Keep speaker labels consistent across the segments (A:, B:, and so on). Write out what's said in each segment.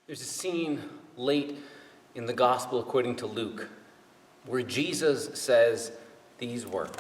A: There's a scene late in the Gospel according to Luke where Jesus says these words.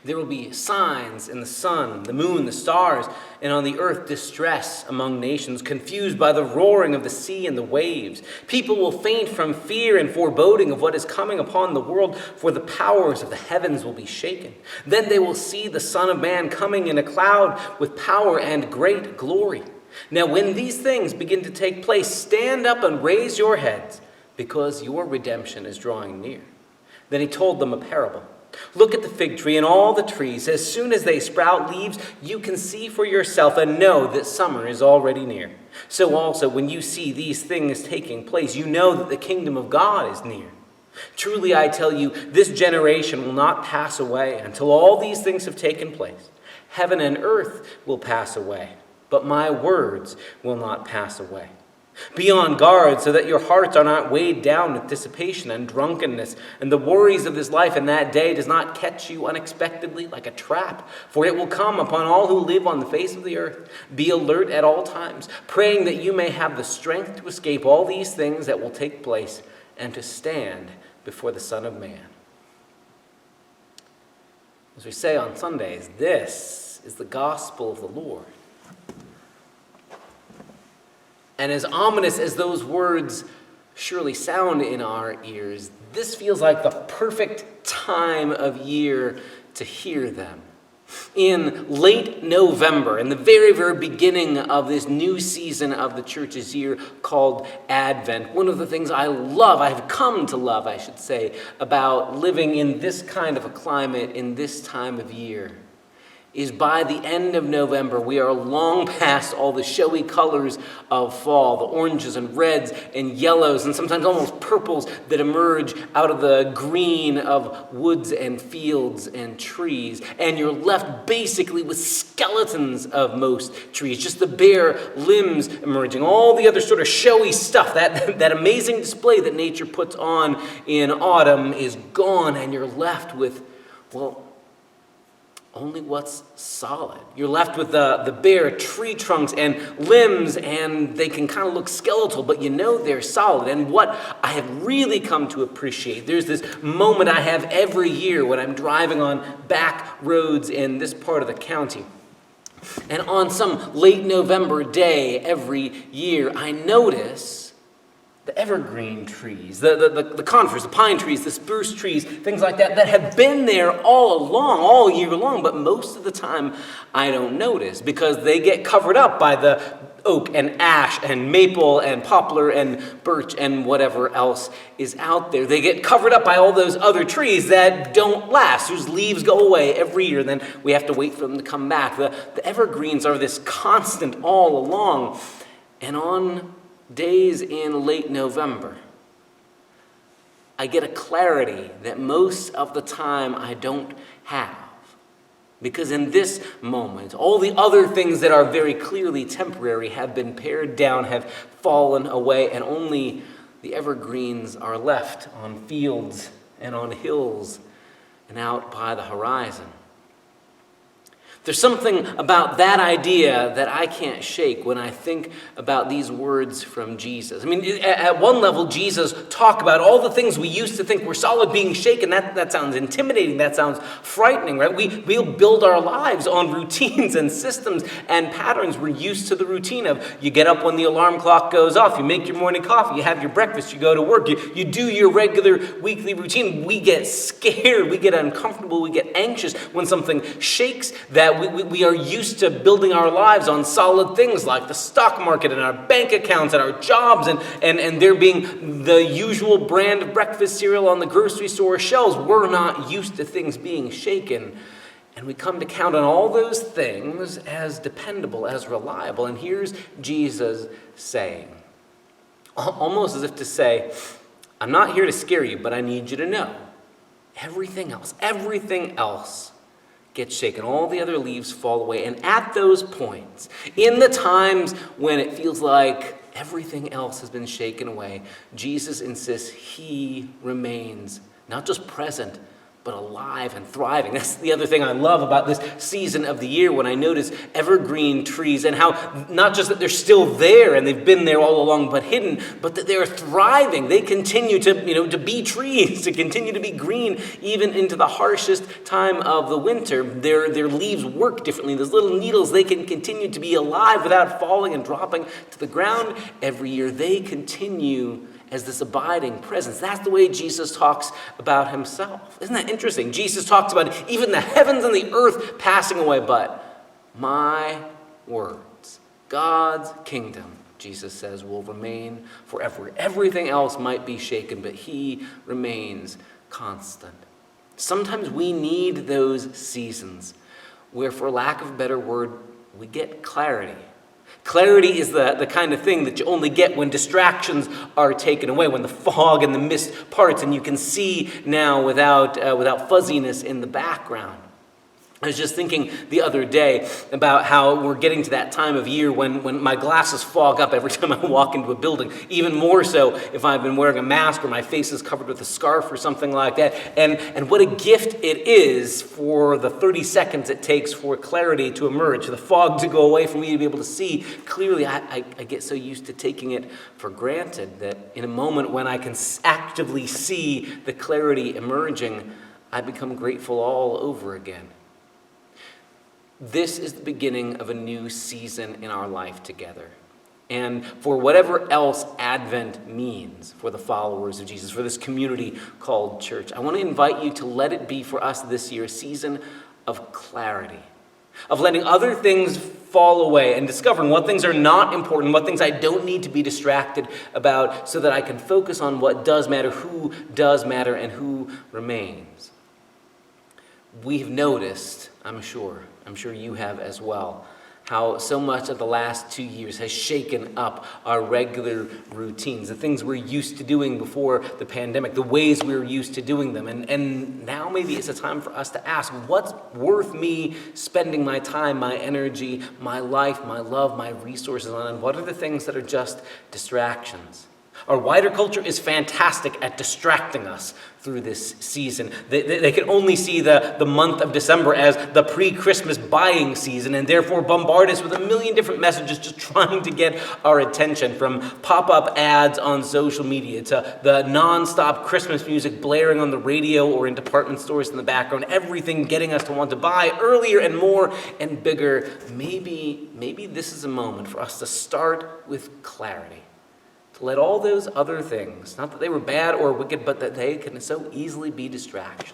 A: There will be signs in the sun, the moon, the stars, and on the earth distress among nations, confused by the roaring of the sea and the waves. People will faint from fear and foreboding of what is coming upon the world, for the powers of the heavens will be shaken. Then they will see the Son of Man coming in a cloud with power and great glory. Now when these things begin to take place, stand up and raise your heads, because your redemption is drawing near. Then he told them a parable. Look at the fig tree and all the trees. As soon as they sprout leaves, you can see for yourself and know that summer is already near. So also, when you see these things taking place, you know that the kingdom of God is near. Truly, I tell you, this generation will not pass away until all these things have taken place. Heaven and earth will pass away, but my words will not pass away. Be on guard so that your hearts are not weighed down with dissipation and drunkenness, and the worries of this life in that day does not catch you unexpectedly like a trap, for it will come upon all who live on the face of the earth. Be alert at all times, praying that you may have the strength to escape all these things that will take place and to stand before the Son of Man. As we say on Sundays, this is the gospel of the Lord. And as ominous as those words surely sound in our ears, this feels like the perfect time of year to hear them. In late November, in the very, very beginning of this new season of the church's year called Advent, one of the things I have come to love, I should say, about living in this kind of a climate in this time of year, is by the end of November, we are long past all the showy colors of fall, the oranges and reds and yellows and sometimes almost purples that emerge out of the green of woods and fields and trees. And you're left basically with skeletons of most trees, just the bare limbs emerging. All the other sort of showy stuff, that amazing display that nature puts on in autumn is gone, and you're left with, well, only what's solid. You're left with the bare tree trunks and limbs, and they can kind of look skeletal, but you know they're solid. And what I have really come to appreciate, there's this moment I have every year when I'm driving on back roads in this part of the county. And on some late November day every year, I notice the evergreen trees, the conifers, the pine trees, the spruce trees, things like that have been there all year long, but most of the time I don't notice because they get covered up by the oak and ash and maple and poplar and birch and whatever else is out there. They get covered up by all those other trees that don't last, whose leaves go away every year, then we have to wait for them to come back. The evergreens are this constant all along, and on days in late November, I get a clarity that most of the time I don't have. Because in this moment, all the other things that are very clearly temporary have been pared down, have fallen away, and only the evergreens are left on fields and on hills and out by the horizon. There's something about that idea that I can't shake when I think about these words from Jesus. I mean, at one level, Jesus talked about all the things we used to think were solid being shaken. That sounds intimidating. That sounds frightening, right? We'll build our lives on routines and systems and patterns. We're used to the routine of you get up when the alarm clock goes off, you make your morning coffee, you have your breakfast, you go to work, you do your regular weekly routine. We get scared, we get uncomfortable, we get anxious when something shakes that. We are used to building our lives on solid things like the stock market and our bank accounts and our jobs and there being the usual brand of breakfast cereal on the grocery store shelves. We're not used to things being shaken. And we come to count on all those things as dependable, as reliable. And here's Jesus saying, almost as if to say, I'm not here to scare you, but I need you to know everything else gets shaken. All the other leaves fall away. And at those points, in the times when it feels like everything else has been shaken away, Jesus insists he remains not just present, but alive and thriving. That's the other thing I love about this season of the year, when I notice evergreen trees and how not just that they're still there and they've been there all along but hidden, but that they're thriving. They continue to be trees, to continue to be green even into the harshest time of the winter. Their leaves work differently. Those little needles, they can continue to be alive without falling and dropping to the ground every year. They continue as this abiding presence. That's the way Jesus talks about himself. Isn't that interesting? Jesus talks about even the heavens and the earth passing away, but my words, God's kingdom, Jesus says, will remain forever. Everything else might be shaken, but he remains constant. Sometimes we need those seasons where, for lack of a better word, we get clarity. Clarity is the kind of thing that you only get when distractions are taken away, when the fog and the mist parts and you can see now without fuzziness in the background. I was just thinking the other day about how we're getting to that time of year when my glasses fog up every time I walk into a building, even more so if I've been wearing a mask or my face is covered with a scarf or something like that. And what a gift it is for the 30 seconds it takes for clarity to emerge, the fog to go away, for me to be able to see clearly. I get so used to taking it for granted that in a moment when I can actively see the clarity emerging, I become grateful all over again. This is the beginning of a new season in our life together. And for whatever else Advent means for the followers of Jesus, for this community called church, I want to invite you to let it be for us this year a season of clarity, of letting other things fall away and discovering what things are not important, what things I don't need to be distracted about, so that I can focus on what does matter, who does matter, and who remains. We've noticed, I'm sure you have as well, how so much of the last 2 years has shaken up our regular routines, the things we're used to doing before the pandemic, the ways we were used to doing them. And now maybe it's a time for us to ask, what's worth me spending my time, my energy, my life, my love, my resources on, and what are the things that are just distractions? Our wider culture is fantastic at distracting us through this season. They can only see the month of December as the pre-Christmas buying season, and therefore bombard us with a million different messages just trying to get our attention, from pop-up ads on social media to the non-stop Christmas music blaring on the radio or in department stores in the background, everything getting us to want to buy earlier and more and bigger. Maybe this is a moment for us to start with clarity. To let all those other things, not that they were bad or wicked, but that they can so easily be distractions,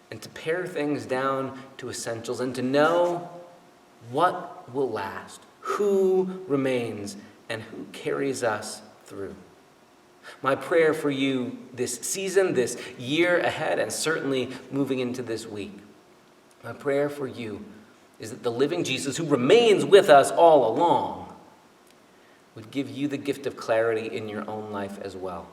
A: and to pare things down to essentials, and to know what will last, who remains, and who carries us through. My prayer for you this season, this year ahead, and certainly moving into this week, my prayer for you is that the living Jesus, who remains with us all along, would give you the gift of clarity in your own life as well,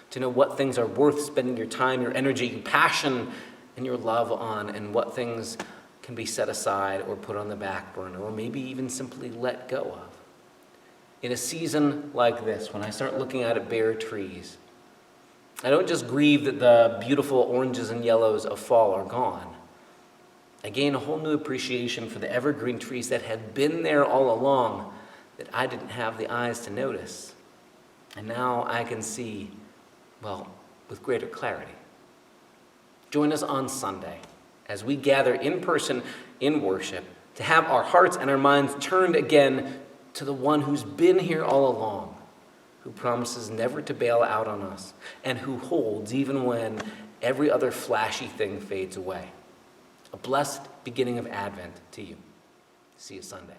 A: to know what things are worth spending your time, your energy, your passion, and your love on, and what things can be set aside or put on the back burner, or maybe even simply let go of. In a season like this, when I start looking out at bare trees, I don't just grieve that the beautiful oranges and yellows of fall are gone. I gain a whole new appreciation for the evergreen trees that have been there all along, that I didn't have the eyes to notice. And now I can see, with greater clarity. Join us on Sunday as we gather in person in worship to have our hearts and our minds turned again to the one who's been here all along, who promises never to bail out on us, and who holds even when every other flashy thing fades away. A blessed beginning of Advent to you. See you Sunday.